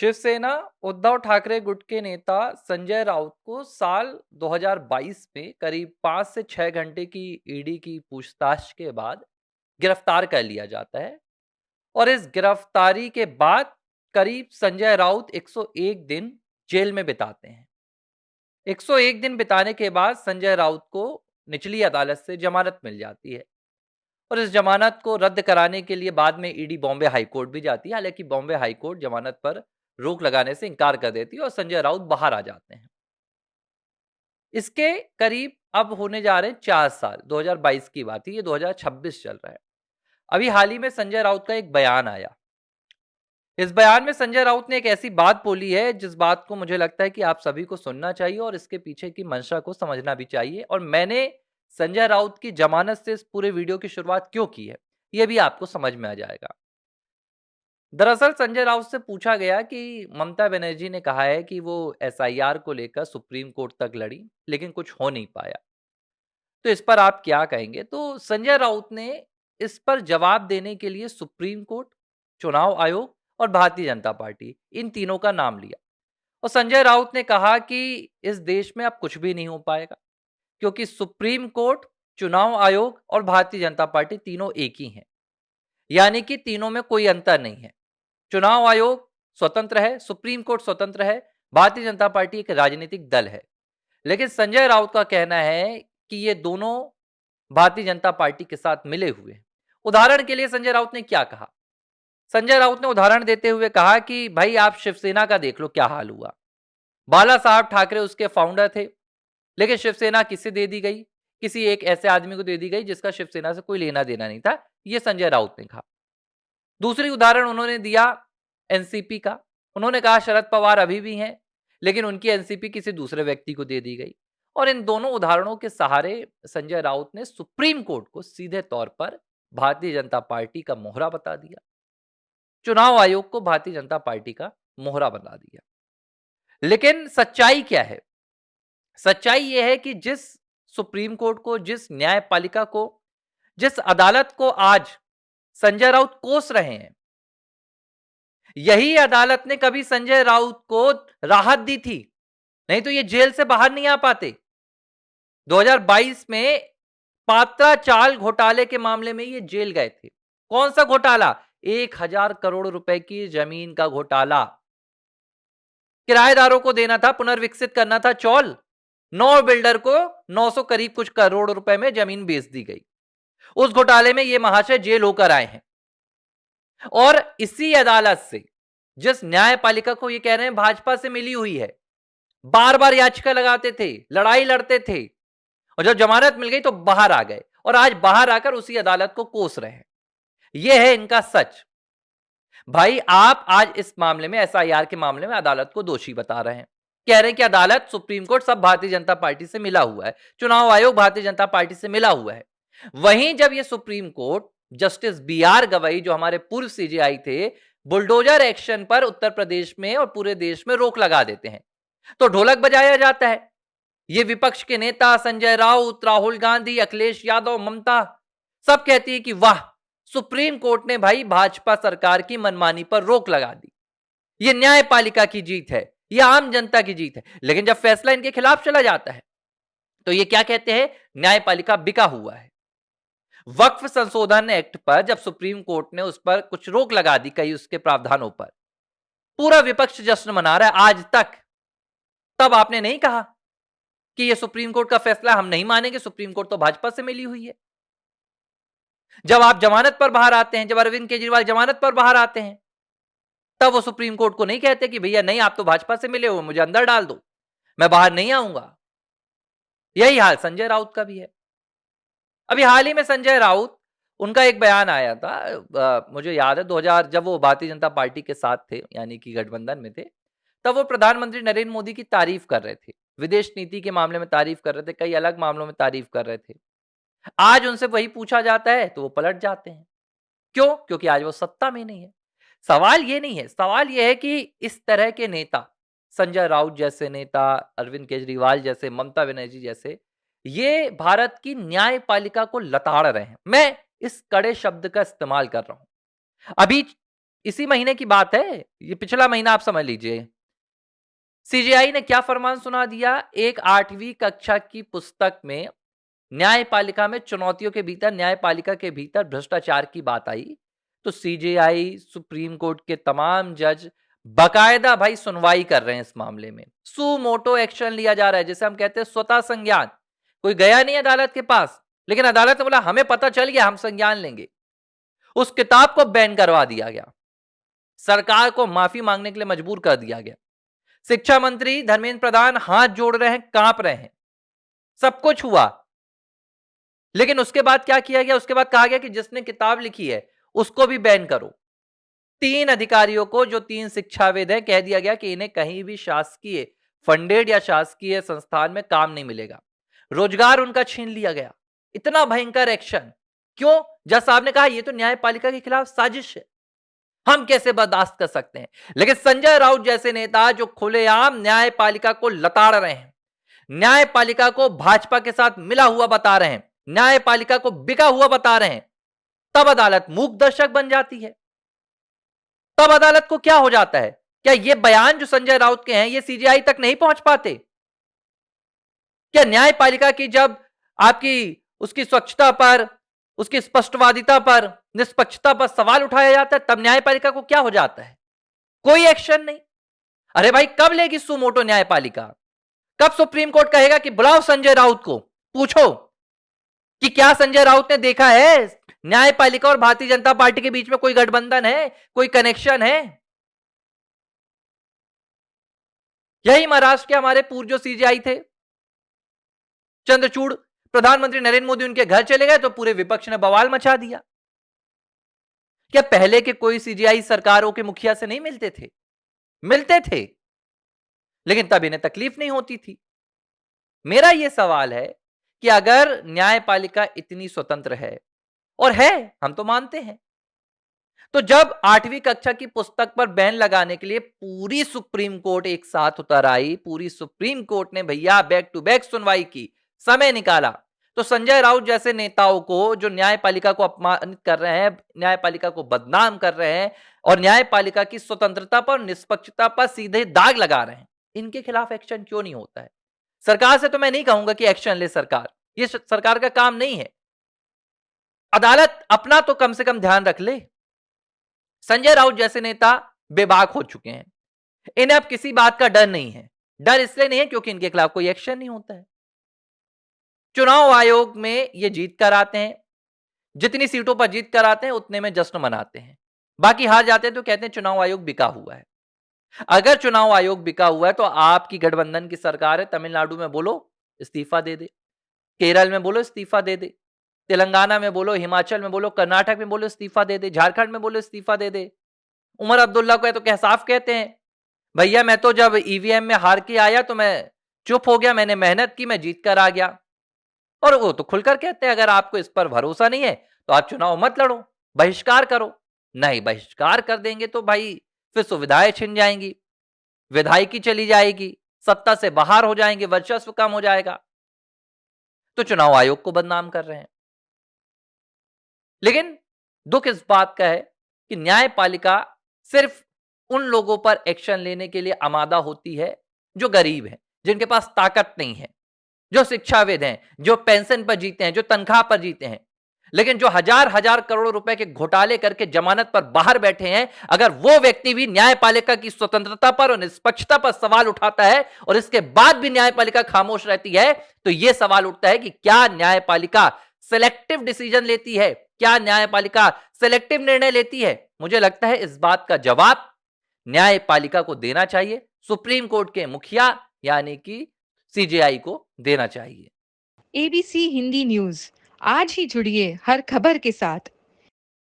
शिवसेना उद्धव ठाकरे गुट के नेता संजय राउत को साल 2022 में करीब 5 से 6 घंटे की ईडी की पूछताछ के बाद गिरफ्तार कर लिया जाता है और इस गिरफ्तारी के बाद करीब संजय राउत 101 दिन जेल में बिताते हैं। 101 दिन बिताने के बाद संजय राउत को निचली अदालत से जमानत मिल जाती है और इस जमानत को रद्द कराने के लिए बाद में ईडी बॉम्बे हाई कोर्ट भी जाती है। हालांकि बॉम्बे हाई कोर्ट जमानत पर रोक लगाने से इनकार कर देती है और संजय राउत बाहर आ जाते हैं। इसके करीब अब होने जा रहे हैं 4 साल। 2022 की बात है, ये 2026 चल रहा है। अभी हाल ही में संजय राउत का एक बयान आया। इस बयान में संजय राउत ने एक ऐसी बात बोली है जिस बात को मुझे लगता है कि आप सभी को सुनना चाहिए और इसके पीछे की मंशा को समझना भी चाहिए। और मैंने संजय राउत की जमानत से इस पूरे वीडियो की शुरुआत क्यों की है, यह भी आपको समझ में आ जाएगा। दरअसल संजय राउत से पूछा गया कि ममता बनर्जी ने कहा है कि वो एसआईआर को लेकर सुप्रीम कोर्ट तक लड़ी, लेकिन कुछ हो नहीं पाया, तो इस पर आप क्या कहेंगे? तो संजय राउत ने इस पर जवाब देने के लिए सुप्रीम कोर्ट, चुनाव आयोग और भारतीय जनता पार्टी, इन तीनों का नाम लिया और संजय राउत ने कहा कि इस देश में अब कुछ भी नहीं हो पाएगा, क्योंकि सुप्रीम कोर्ट, चुनाव आयोग और भारतीय जनता पार्टी तीनों एक ही हैं। यानी कि तीनों में कोई अंतर नहीं है। चुनाव आयोग स्वतंत्र है, सुप्रीम कोर्ट स्वतंत्र है, भारतीय जनता पार्टी एक राजनीतिक दल है। लेकिन संजय राउत का कहना है कि ये दोनों भारतीय जनता पार्टी के साथ मिले हुए हैं। उदाहरण के लिए संजय राउत ने क्या कहा? संजय राउत ने उदाहरण देते हुए कहा कि भाई आप शिवसेना का देख लो क्या हाल हुआ। बाला साहब ठाकरे उसके फाउंडर थे, लेकिन शिवसेना किसे दे दी गई? किसी एक ऐसे आदमी को दे दी गई जिसका शिवसेना से कोई लेना देना नहीं था। यह संजय राउत ने कहा। दूसरी उदाहरण उन्होंने दिया एनसीपी का। उन्होंने कहा शरद पवार अभी भी हैं, लेकिन उनकी एनसीपी किसी दूसरे व्यक्ति को दे दी गई। और इन दोनों उदाहरणों के सहारे संजय राउत ने सुप्रीम कोर्ट को सीधे तौर पर भारतीय जनता पार्टी का मोहरा बता दिया, चुनाव आयोग को भारतीय जनता पार्टी का मोहरा बना दिया। लेकिन सच्चाई क्या है? सच्चाई यह है कि जिस सुप्रीम कोर्ट को, जिस न्यायपालिका को, जिस अदालत को आज संजय राउत कोस रहे हैं, यही अदालत ने कभी संजय राउत को राहत दी थी, नहीं तो ये जेल से बाहर नहीं आ पाते। 2022 में पात्रा चाल घोटाले के मामले में ये जेल गए थे। कौन सा घोटाला? 1000 करोड़ रुपए की जमीन का घोटाला। किराएदारों को देना था, पुनर्विकसित करना था चौल। 9 बिल्डर को 900 करीब कुछ करोड़ रुपए में जमीन बेच दी गई। उस घोटाले में ये महाशय जेल होकर आए हैं और इसी अदालत से, जिस न्यायपालिका को ये कह रहे हैं भाजपा से मिली हुई है, बार बार याचिका लगाते थे, लड़ाई लड़ते थे और जब जमानत मिल गई तो बाहर आ गए और आज बाहर आकर उसी अदालत को कोस रहे हैं। यह है इनका सच। भाई आप आज इस मामले में, एसआईआर के मामले में अदालत को दोषी बता रहे हैं, कह रहे हैं कि अदालत, सुप्रीम कोर्ट सब भारतीय जनता पार्टी से मिला हुआ है, चुनाव आयोग भारतीय जनता पार्टी से मिला हुआ है। वहीं जब ये supreme court justice BR Gavai, जो हमारे पूर्व सीजेआई थे, बुलडोजर एक्शन पर उत्तर प्रदेश में और पूरे देश में रोक लगा देते हैं, तो ढोलक बजाया जाता है। ये विपक्ष के नेता संजय राउत, राहुल गांधी, अखिलेश यादव, ममता सब कहती है कि वाह, सुप्रीम कोर्ट ने भाई भाजपा सरकार की मनमानी पर रोक लगा दी। ये न्यायपालिका की जीत है, यह आम जनता की जीत है। लेकिन जब फैसला इनके खिलाफ चला जाता है तो ये क्या कहते हैं? न्यायपालिका बिका हुआ है। वक्फ संशोधन एक्ट पर जब सुप्रीम कोर्ट ने उस पर कुछ रोक लगा दी, कई उसके प्रावधानों पर, पूरा विपक्ष जश्न मना रहा है आज तक। तब आपने नहीं कहा कि यह सुप्रीम कोर्ट का फैसला हम नहीं मानेंगे, सुप्रीम कोर्ट तो भाजपा से मिली हुई है। जब आप जमानत पर बाहर आते हैं, जब अरविंद केजरीवाल जमानत पर बाहर आते हैं, तब वो सुप्रीम कोर्ट को नहीं कहते कि भैया नहीं, आप तो भाजपा से मिले हो, मुझे अंदर डाल दो, मैं बाहर नहीं आऊंगा। यही हाल संजय राउत का भी है। अभी हाल ही में संजय राउत, उनका एक बयान आया था, मुझे याद है 2000, जब वो भारतीय जनता पार्टी के साथ थे, यानी कि गठबंधन में थे, तब वो प्रधानमंत्री नरेंद्र मोदी की तारीफ कर रहे थे, विदेश नीति के मामले में तारीफ कर रहे थे, कई अलग मामलों में तारीफ कर रहे थे। आज उनसे वही पूछा जाता है तो वो पलट जाते हैं। क्यों? क्योंकि आज वो सत्ता में नहीं है। सवाल ये नहीं है, सवाल ये है कि इस तरह के नेता, संजय राउत जैसे नेता, अरविंद केजरीवाल जैसे, ममता बनर्जी जैसे, ये भारत की न्यायपालिका को लताड़ रहे हैं। मैं इस कड़े शब्द का इस्तेमाल कर रहा हूं। अभी इसी महीने की बात है, ये पिछला महीना आप समझ लीजिए। सीजेआई ने क्या फरमान सुना दिया, एक 8वीं कक्षा की पुस्तक में न्यायपालिका में चुनौतियों के भीतर, न्यायपालिका के भीतर भ्रष्टाचार की बात आई, तो सीजेआई, सुप्रीम कोर्ट के तमाम जज बाकायदा भाई सुनवाई कर रहे हैं इस मामले में। सुमोटो एक्शन लिया जा रहा है, जैसे हम कहते हैं स्वतः संज्ञान। कोई गया नहीं अदालत के पास, लेकिन अदालत ने बोला हमें पता चल गया, हम संज्ञान लेंगे। उस किताब को बैन करवा दिया गया, सरकार को माफी मांगने के लिए मजबूर कर दिया गया। शिक्षा मंत्री धर्मेंद्र प्रधान हाथ जोड़ रहे हैं, कांप रहे हैं, सब कुछ हुआ। लेकिन उसके बाद क्या किया गया, उसके बाद कहा गया कि जिसने किताब लिखी है उसको भी बैन करो। 3 अधिकारियों को, जो 3 शिक्षाविद हैं, कह दिया गया कि इन्हें कहीं भी शासकीय फंडेड या शासकीय संस्थान में काम नहीं मिलेगा। रोजगार उनका छीन लिया गया। इतना भयंकर एक्शन क्यों? जज साहब ने कहा यह तो न्यायपालिका के खिलाफ साजिश है, हम कैसे बर्दाश्त कर सकते हैं। लेकिन संजय राउत जैसे नेता जो खुलेआम न्यायपालिका को लताड़ रहे हैं, न्यायपालिका को भाजपा के साथ मिला हुआ बता रहे हैं, न्यायपालिका को बिका हुआ बता रहे हैं, तब अदालत मूक दर्शक बन जाती है। तब अदालत को क्या हो जाता है, क्या ये बयान जो संजय राउत के हैं ये सीजेआई तक नहीं पहुंच पाते? क्या न्यायपालिका की जब आपकी उसकी स्वच्छता पर, उसकी स्पष्टवादिता पर, निष्पक्षता पर सवाल उठाया जाता है, तब न्यायपालिका को क्या हो जाता है? कोई एक्शन नहीं। अरे भाई कब लेगी सुमोटो न्यायपालिका? कब सुप्रीम कोर्ट कहेगा कि बुलाओ संजय राउत को, पूछो कि क्या संजय राउत ने देखा है न्यायपालिका और भारतीय जनता पार्टी के बीच में कोई गठबंधन है, कोई कनेक्शन है? यही महाराष्ट्र के हमारे पूर्व जो सीजेआई थे चंद्रचूड़, प्रधानमंत्री नरेंद्र मोदी उनके घर चले गए तो पूरे विपक्ष ने बवाल मचा दिया। क्या पहले के कोई सीजेआई सरकारों के मुखिया से नहीं मिलते थे? मिलते थे, लेकिन तब इन्हें तकलीफ नहीं होती थी। मेरा यह सवाल है कि अगर न्यायपालिका इतनी स्वतंत्र है, और है, हम तो मानते हैं, तो जब 8वीं कक्षा की पुस्तक पर बैन लगाने के लिए पूरी सुप्रीम कोर्ट एक साथ उतर आई, पूरी सुप्रीम कोर्ट ने भैया बैक टू बैक सुनवाई की, समय निकाला, तो संजय राउत जैसे नेताओं को जो न्यायपालिका को अपमानित कर रहे हैं, न्यायपालिका को बदनाम कर रहे हैं और न्यायपालिका की स्वतंत्रता पर, निष्पक्षता पर सीधे दाग लगा रहे हैं, इनके खिलाफ एक्शन क्यों नहीं होता है? सरकार से तो मैं नहीं कहूंगा कि एक्शन ले सरकार, ये सरकार का काम नहीं है। अदालत अपना तो कम से कम ध्यान रख ले। संजय राउत जैसे नेता बेबाक हो चुके हैं, इन्हें अब किसी बात का डर नहीं है। डर इसलिए नहीं है क्योंकि इनके खिलाफ कोई एक्शन नहीं होता है। चुनाव आयोग में ये जीत कर आते हैं, जितनी सीटों पर जीत कर आते हैं उतने में जश्न मनाते हैं, बाकी हार जाते हैं तो कहते हैं चुनाव आयोग बिका हुआ है। अगर चुनाव आयोग बिका हुआ है तो आपकी गठबंधन की सरकार है, तमिलनाडु में बोलो इस्तीफा दे दे, केरल में बोलो इस्तीफा दे दे, तेलंगाना में बोलो, हिमाचल में बोलो, कर्नाटक में बोलो इस्तीफा दे दे, झारखंड में बोलो इस्तीफा दे दे। उमर अब्दुल्ला को है तो क्या साफ कहते हैं, भैया मैं तो जब ईवीएम में हार के आया तो मैं चुप हो गया, मैंने मेहनत की, मैं जीत कर आ गया। और वो तो खुलकर कहते हैं अगर आपको इस पर भरोसा नहीं है तो आप चुनाव मत लड़ो, बहिष्कार करो। नहीं, बहिष्कार कर देंगे तो भाई फिर सुविधाएं छिन जाएंगी, विधायकी चली जाएगी, सत्ता से बाहर हो जाएंगे, वर्चस्व कम हो जाएगा। तो चुनाव आयोग को बदनाम कर रहे हैं। लेकिन दुख इस बात का है कि न्यायपालिका सिर्फ उन लोगों पर एक्शन लेने के लिए आमादा होती है जो गरीब हैं, जिनके पास ताकत नहीं है, जो शिक्षाविद हैं, जो पेंशन पर जीते हैं, जो तनख्वाह पर जीते हैं। लेकिन जो हजार हजार करोड़ रुपए के घोटाले करके जमानत पर बाहर बैठे हैं, अगर वो व्यक्ति भी न्यायपालिका की स्वतंत्रता पर और निष्पक्षता पर सवाल उठाता है और इसके बाद भी न्यायपालिका खामोश रहती है, तो यह सवाल उठता है कि क्या न्यायपालिका सेलेक्टिव डिसीजन लेती है, क्या न्यायपालिका सेलेक्टिव निर्णय लेती है? मुझे लगता है इस बात का जवाब न्यायपालिका को देना चाहिए, सुप्रीम कोर्ट के मुखिया यानी कि सीजेआई को देना चाहिए। एबीसी हिंदी न्यूज, आज ही जुड़िए हर खबर के साथ